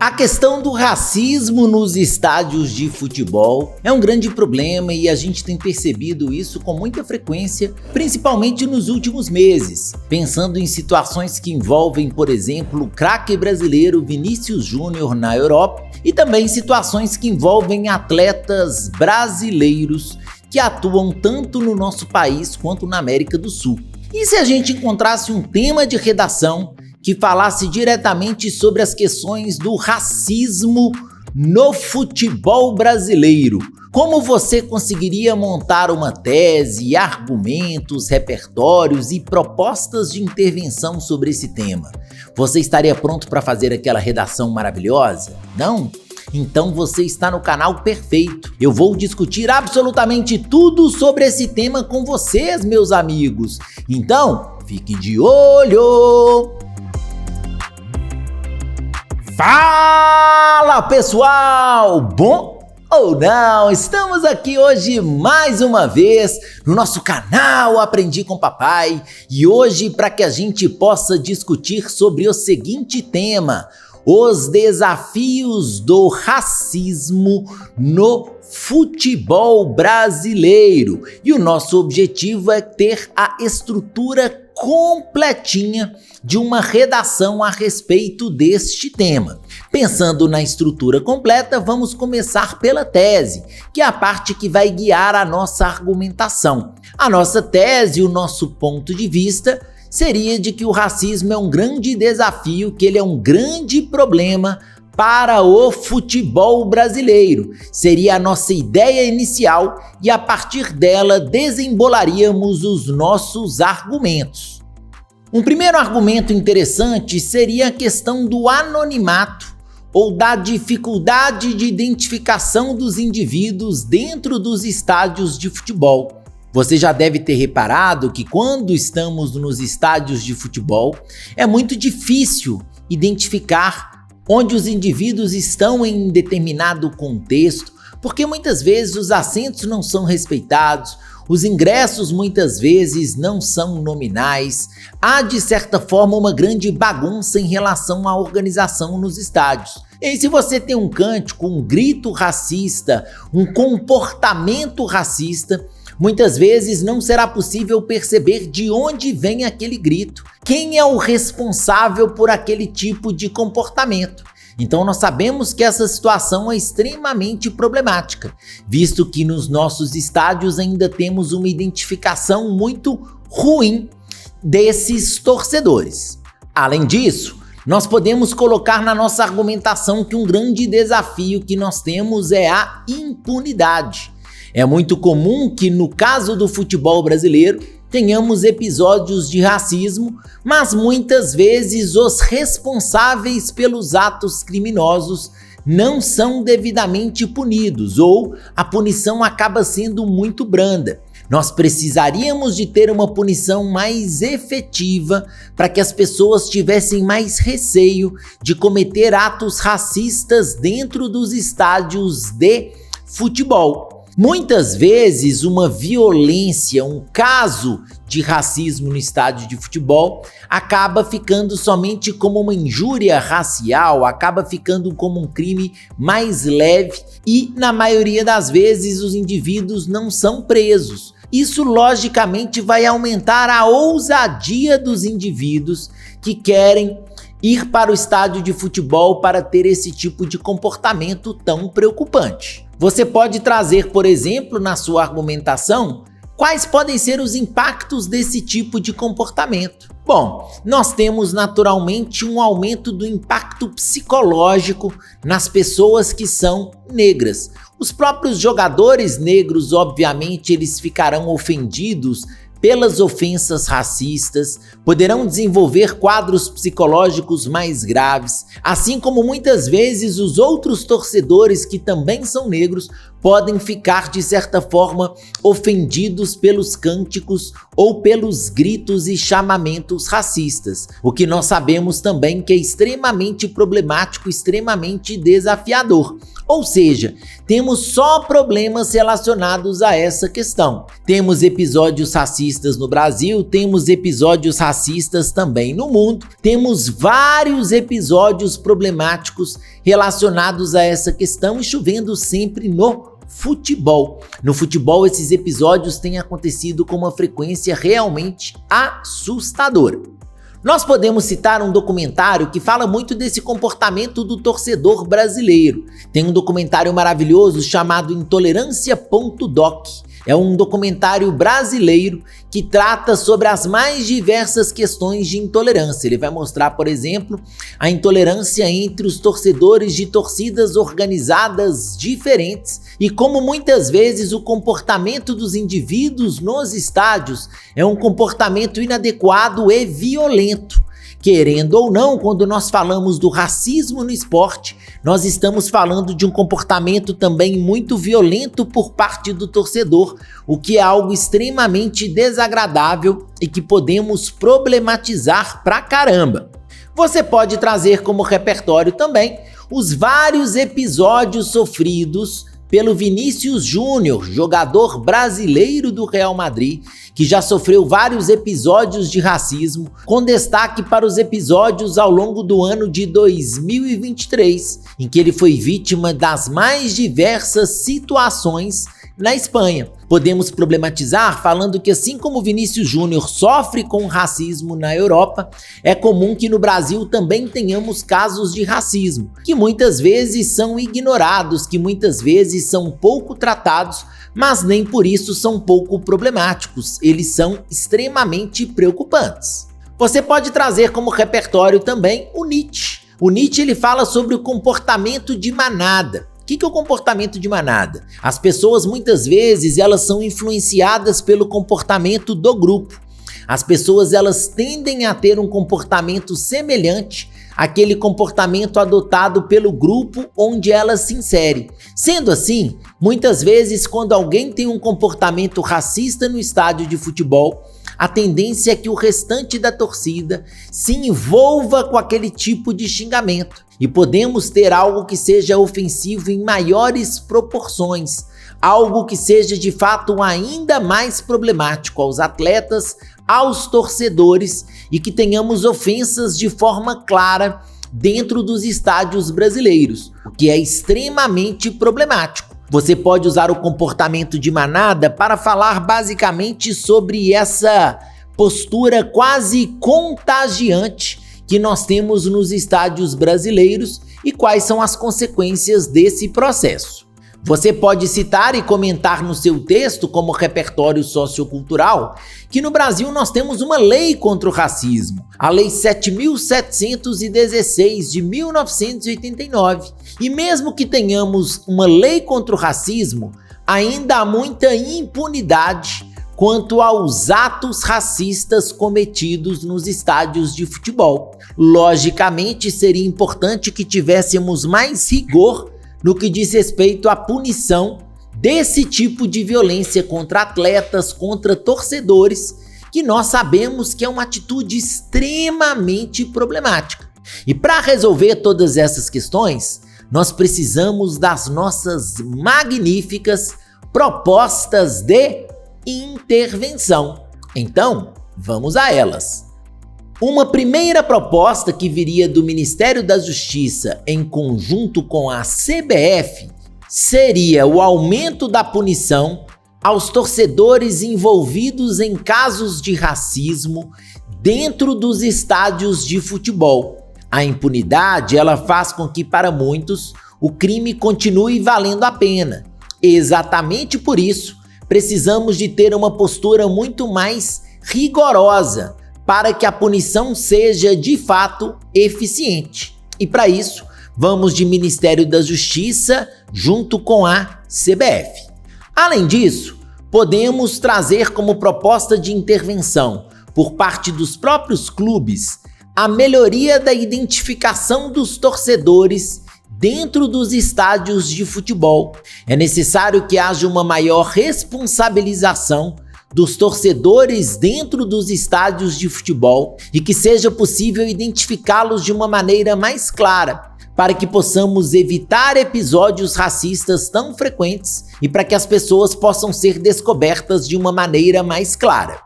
A questão do racismo nos estádios de futebol é um grande problema e a gente tem percebido isso com muita frequência, principalmente nos últimos meses, pensando em situações que envolvem, por exemplo, o craque brasileiro Vinícius Júnior na Europa e também situações que envolvem atletas brasileiros que atuam tanto no nosso país quanto na América do Sul. E se a gente encontrasse um tema de redação que falasse diretamente sobre as questões do racismo no futebol brasileiro? Como você conseguiria montar uma tese, argumentos, repertórios e propostas de intervenção sobre esse tema? Você estaria pronto para fazer aquela redação maravilhosa? Não? Então você está no canal perfeito. Eu vou discutir absolutamente tudo sobre esse tema com vocês, meus amigos. Então, fique de olho! Fala pessoal, bom ou não? Estamos aqui hoje mais uma vez no nosso canal Aprendi com Papai e hoje para que a gente possa discutir sobre o seguinte tema: os desafios do racismo no futebol brasileiro. E o nosso objetivo é ter a estrutura completinha de uma redação a respeito deste tema. Pensando na estrutura completa, vamos começar pela tese, que é a parte que vai guiar a nossa argumentação. A nossa tese, o nosso ponto de vista, seria de que o racismo é um grande desafio, que ele é um grande problema para o futebol brasileiro. Seria a nossa ideia inicial e a partir dela desembolaríamos os nossos argumentos. Um primeiro argumento interessante seria a questão do anonimato ou da dificuldade de identificação dos indivíduos dentro dos estádios de futebol. Você já deve ter reparado que quando estamos nos estádios de futebol é muito difícil identificar onde os indivíduos estão em determinado contexto, porque muitas vezes os assentos não são respeitados, os ingressos muitas vezes não são nominais, há de certa forma uma grande bagunça em relação à organização nos estádios. E se você tem um cântico, um grito racista, um comportamento racista, muitas vezes não será possível perceber de onde vem aquele grito, quem é o responsável por aquele tipo de comportamento. Então nós sabemos que essa situação é extremamente problemática, visto que nos nossos estádios ainda temos uma identificação muito ruim desses torcedores. Além disso, nós podemos colocar na nossa argumentação que um grande desafio que nós temos é a impunidade. É muito comum que no caso do futebol brasileiro tenhamos episódios de racismo, mas muitas vezes os responsáveis pelos atos criminosos não são devidamente punidos ou a punição acaba sendo muito branda. Nós precisaríamos de ter uma punição mais efetiva para que as pessoas tivessem mais receio de cometer atos racistas dentro dos estádios de futebol. Muitas vezes uma violência, um caso de racismo no estádio de futebol acaba ficando somente como uma injúria racial, acaba ficando como um crime mais leve e na maioria das vezes os indivíduos não são presos. Isso logicamente vai aumentar a ousadia dos indivíduos que querem ir para o estádio de futebol para ter esse tipo de comportamento tão preocupante. Você pode trazer, por exemplo, na sua argumentação, quais podem ser os impactos desse tipo de comportamento. Bom, nós temos naturalmente um aumento do impacto psicológico nas pessoas que são negras. Os próprios jogadores negros, obviamente, eles ficarão ofendidos pelas ofensas racistas, poderão desenvolver quadros psicológicos mais graves, assim como muitas vezes os outros torcedores que também são negros podem ficar de certa forma ofendidos pelos cânticos ou pelos gritos e chamamentos racistas, o que nós sabemos também que é extremamente problemático, extremamente desafiador. Ou seja, temos só problemas relacionados a essa questão. Temos episódios racistas racistas no Brasil, temos episódios racistas também no mundo. Temos vários episódios problemáticos relacionados a essa questão e chovendo sempre no futebol. No futebol, esses episódios têm acontecido com uma frequência realmente assustadora. Nós podemos citar um documentário que fala muito desse comportamento do torcedor brasileiro. Tem um documentário maravilhoso chamado Intolerância.doc. É um documentário brasileiro que trata sobre as mais diversas questões de intolerância. Ele vai mostrar, por exemplo, a intolerância entre os torcedores de torcidas organizadas diferentes e como muitas vezes o comportamento dos indivíduos nos estádios é um comportamento inadequado e violento. Querendo ou não, quando nós falamos do racismo no esporte, nós estamos falando de um comportamento também muito violento por parte do torcedor, o que é algo extremamente desagradável e que podemos problematizar pra caramba. Você pode trazer como repertório também os vários episódios sofridos pelo Vinícius Júnior, jogador brasileiro do Real Madrid, que já sofreu vários episódios de racismo, com destaque para os episódios ao longo do ano de 2023, em que ele foi vítima das mais diversas situações na Espanha. Podemos problematizar falando que assim como Vinícius Júnior sofre com racismo na Europa, é comum que no Brasil também tenhamos casos de racismo, que muitas vezes são ignorados, que muitas vezes são pouco tratados, mas nem por isso são pouco problemáticos, eles são extremamente preocupantes. Você pode trazer como repertório também o Nietzsche. O Nietzsche ele fala sobre o comportamento de manada. O que é o comportamento de manada? As pessoas muitas vezes elas são influenciadas pelo comportamento do grupo. As pessoas elas tendem a ter um comportamento semelhante àquele comportamento adotado pelo grupo onde elas se inserem. Sendo assim, muitas vezes quando alguém tem um comportamento racista no estádio de futebol, a tendência é que o restante da torcida se envolva com aquele tipo de xingamento. E podemos ter algo que seja ofensivo em maiores proporções, algo que seja de fato ainda mais problemático aos atletas, aos torcedores e que tenhamos ofensas de forma clara dentro dos estádios brasileiros, o que é extremamente problemático. Você pode usar o comportamento de manada para falar basicamente sobre essa postura quase contagiante que nós temos nos estádios brasileiros e quais são as consequências desse processo. Você pode citar e comentar no seu texto, como repertório sociocultural, que no Brasil nós temos uma lei contra o racismo, a Lei 7.716 de 1989. E mesmo que tenhamos uma lei contra o racismo, ainda há muita impunidade quanto aos atos racistas cometidos nos estádios de futebol. Logicamente, seria importante que tivéssemos mais rigor no que diz respeito à punição desse tipo de violência contra atletas, contra torcedores, que nós sabemos que é uma atitude extremamente problemática. E para resolver todas essas questões, nós precisamos das nossas magníficas propostas de intervenção. Então, vamos a elas. Uma primeira proposta que viria do Ministério da Justiça em conjunto com a CBF seria o aumento da punição aos torcedores envolvidos em casos de racismo dentro dos estádios de futebol. A impunidade, ela faz com que para muitos o crime continue valendo a pena. Exatamente por isso, precisamos de ter uma postura muito mais rigorosa para que a punição seja de fato eficiente. E para isso, vamos de Ministério da Justiça junto com a CBF. Além disso, podemos trazer como proposta de intervenção por parte dos próprios clubes a melhoria da identificação dos torcedores dentro dos estádios de futebol. É necessário que haja uma maior responsabilização dos torcedores dentro dos estádios de futebol e que seja possível identificá-los de uma maneira mais clara, para que possamos evitar episódios racistas tão frequentes e para que as pessoas possam ser descobertas de uma maneira mais clara.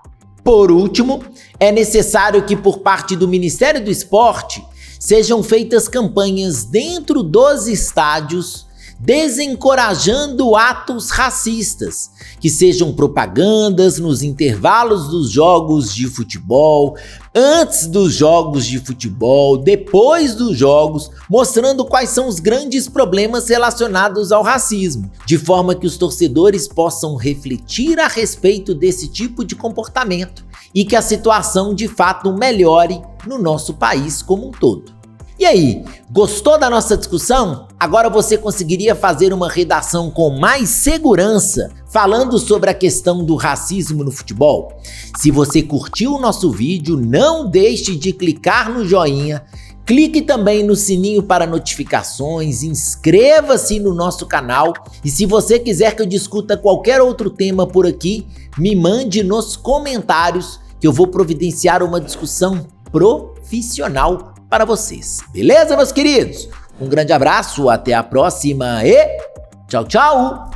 Por último, é necessário que por parte do Ministério do Esporte sejam feitas campanhas dentro dos estádios desencorajando atos racistas, que sejam propagandas nos intervalos dos jogos de futebol, antes dos jogos de futebol, depois dos jogos, mostrando quais são os grandes problemas relacionados ao racismo, de forma que os torcedores possam refletir a respeito desse tipo de comportamento e que a situação de fato melhore no nosso país como um todo. E aí, gostou da nossa discussão? Agora você conseguiria fazer uma redação com mais segurança falando sobre a questão do racismo no futebol? Se você curtiu o nosso vídeo, não deixe de clicar no joinha, clique também no sininho para notificações, inscreva-se no nosso canal e se você quiser que eu discuta qualquer outro tema por aqui, me mande nos comentários que eu vou providenciar uma discussão profissional para vocês. Beleza, meus queridos? Um grande abraço, até a próxima e tchau, tchau!